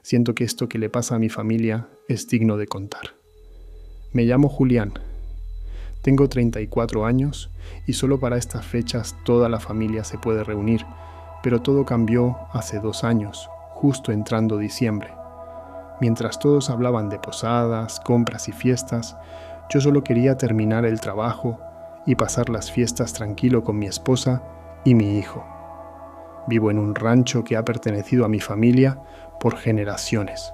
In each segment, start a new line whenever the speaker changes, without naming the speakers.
Siento que esto que le pasa a mi familia es digno de contar. Me llamo Julián. Tengo 34 años y solo para estas fechas toda la familia se puede reunir, pero todo cambió hace 2 años, justo entrando diciembre. Mientras todos hablaban de posadas, compras y fiestas, yo solo quería terminar el trabajo y pasar las fiestas tranquilo con mi esposa y mi hijo. Vivo en un rancho que ha pertenecido a mi familia por generaciones,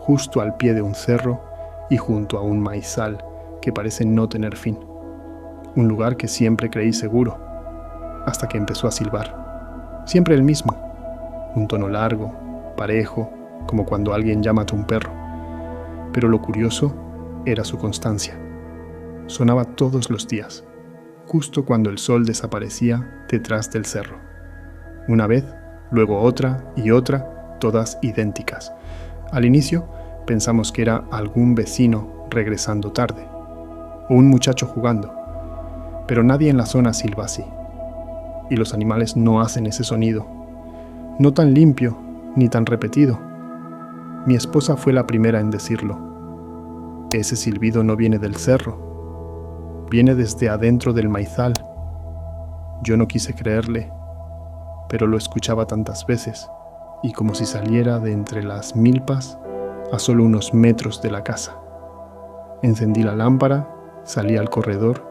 justo al pie de un cerro y junto a un maizal que parece no tener fin. Un lugar que siempre creí seguro, hasta que empezó a silbar. Siempre el mismo, un tono largo, parejo, como cuando alguien llama a un perro. Pero lo curioso era su constancia. Sonaba todos los días, justo cuando el sol desaparecía detrás del cerro. Una vez, luego otra y otra, todas idénticas. Al inicio pensamos que era algún vecino regresando tarde, o un muchacho jugando, pero nadie en la zona silba así. Y los animales no hacen ese sonido, no tan limpio ni tan repetido. Mi esposa fue la primera en decirlo. Ese silbido no viene del cerro, viene desde adentro del maizal. Yo no quise creerle, pero lo escuchaba tantas veces, y como si saliera de entre las milpas a solo unos metros de la casa. Encendí la lámpara, salí al corredor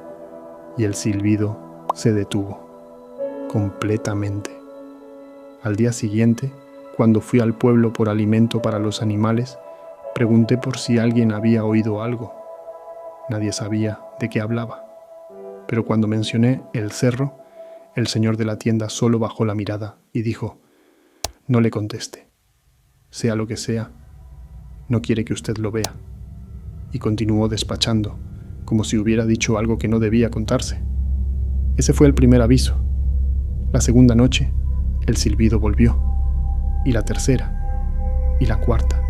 y el silbido se detuvo, completamente. Al día siguiente, cuando fui al pueblo por alimento para los animales, pregunté por si alguien había oído algo. Nadie sabía de qué hablaba, pero cuando mencioné el cerro, el señor de la tienda solo bajó la mirada y dijo: «No le conteste. Sea lo que sea, no quiere que usted lo vea». Y continuó despachando, como si hubiera dicho algo que no debía contarse. Ese fue el primer aviso. La segunda noche, el silbido volvió, y la tercera, y la cuarta,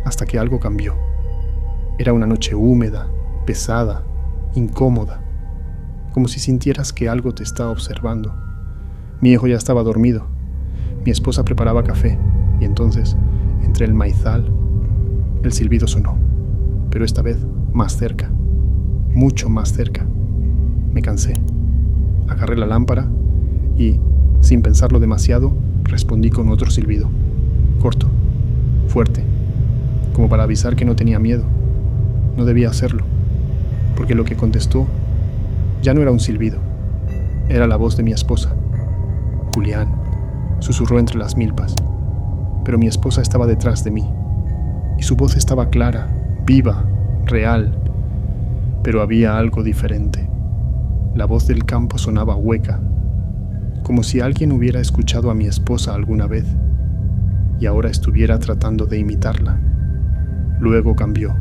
hasta que algo cambió. Era una noche húmeda, pesada, incómoda, como si sintieras que algo te estaba observando. Mi hijo ya estaba dormido. Mi esposa preparaba café, y entonces, entre el maizal, el silbido sonó, pero esta vez más cerca, mucho más cerca. Me cansé. Agarré la lámpara y, sin pensarlo demasiado, respondí con otro silbido, corto, fuerte, como para avisar que no tenía miedo. No debía hacerlo, porque lo que contestó ya no era un silbido, era la voz de mi esposa. «Julián», susurró entre las milpas, pero mi esposa estaba detrás de mí, y su voz estaba clara, viva, real, pero había algo diferente. La voz del campo sonaba hueca, como si alguien hubiera escuchado a mi esposa alguna vez y ahora estuviera tratando de imitarla. Luego cambió.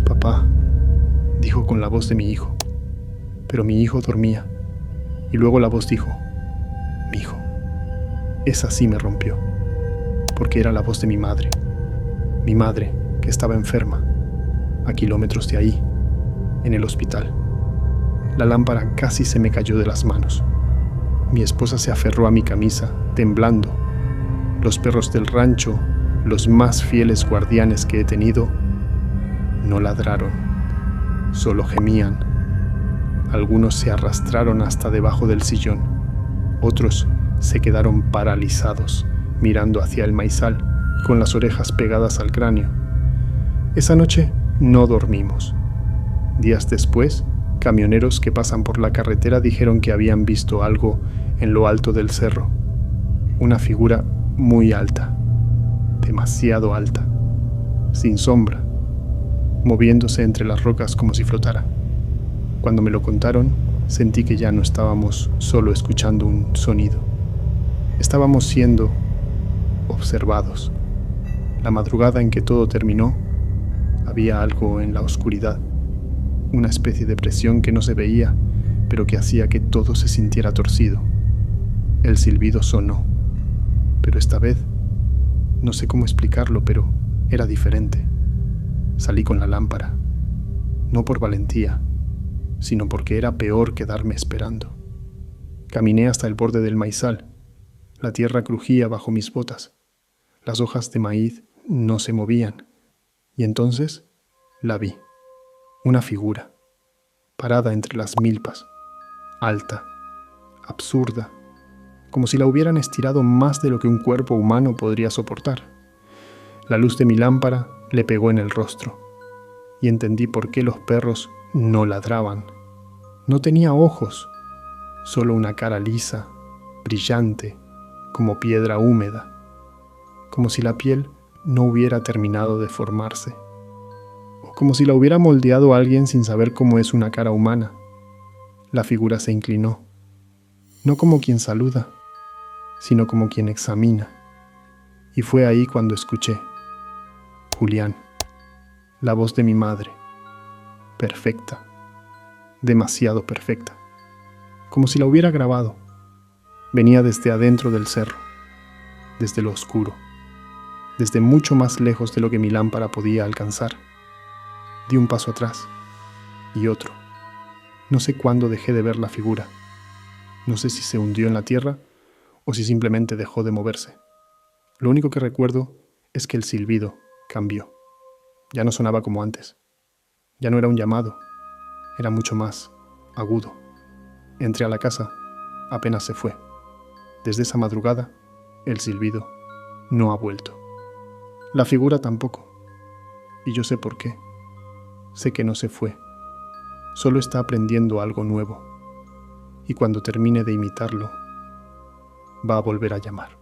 «Papá», dijo con la voz de mi hijo, pero mi hijo dormía, y luego la voz dijo: «Mijo». Esa sí me rompió, porque era la voz de mi madre que estaba enferma, a kilómetros de ahí, en el hospital. La lámpara casi se me cayó de las manos. Mi esposa se aferró a mi camisa, temblando. Los perros del rancho, los más fieles guardianes que he tenido, no ladraron, solo gemían. Algunos se arrastraron hasta debajo del sillón, otros se quedaron paralizados, mirando hacia el maizal, con las orejas pegadas al cráneo. Esa noche no dormimos. Días después, camioneros que pasan por la carretera dijeron que habían visto algo en lo alto del cerro. Una figura muy alta, demasiado alta, sin sombra, moviéndose entre las rocas como si flotara. Cuando me lo contaron, sentí que ya no estábamos solo escuchando un sonido. Estábamos siendo observados. La madrugada en que todo terminó, había algo en la oscuridad, una especie de presión que no se veía, pero que hacía que todo se sintiera torcido. El silbido sonó, pero esta vez, no sé cómo explicarlo, pero era diferente. Salí con la lámpara, no por valentía, sino porque era peor quedarme esperando. Caminé hasta el borde del maizal. La tierra crujía bajo mis botas. Las hojas de maíz no se movían. Y entonces la vi. Una figura, parada entre las milpas, alta, absurda, como si la hubieran estirado más de lo que un cuerpo humano podría soportar. La luz de mi lámpara le pegó en el rostro y entendí por qué los perros no ladraban. No tenía ojos, solo una cara lisa, brillante, como piedra húmeda, como si la piel no hubiera terminado de formarse, o como si la hubiera moldeado alguien sin saber cómo es una cara humana. La figura se inclinó, no como quien saluda, sino como quien examina, y fue ahí cuando escuché: Julián, la voz de mi madre, perfecta, demasiado perfecta, como si la hubiera grabado. Venía desde adentro del cerro, desde lo oscuro, desde mucho más lejos de lo que mi lámpara podía alcanzar. Di un paso atrás y otro. No sé cuándo dejé de ver la figura. No sé si se hundió en la tierra o si simplemente dejó de moverse. Lo único que recuerdo es que el silbido cambió. Ya no sonaba como antes. Ya no era un llamado. Era mucho más agudo. Entré a la casa. Apenas se fue. Desde esa madrugada, el silbido no ha vuelto. La figura tampoco. Y yo sé por qué. Sé que no se fue. Solo está aprendiendo algo nuevo. Y cuando termine de imitarlo, va a volver a llamar.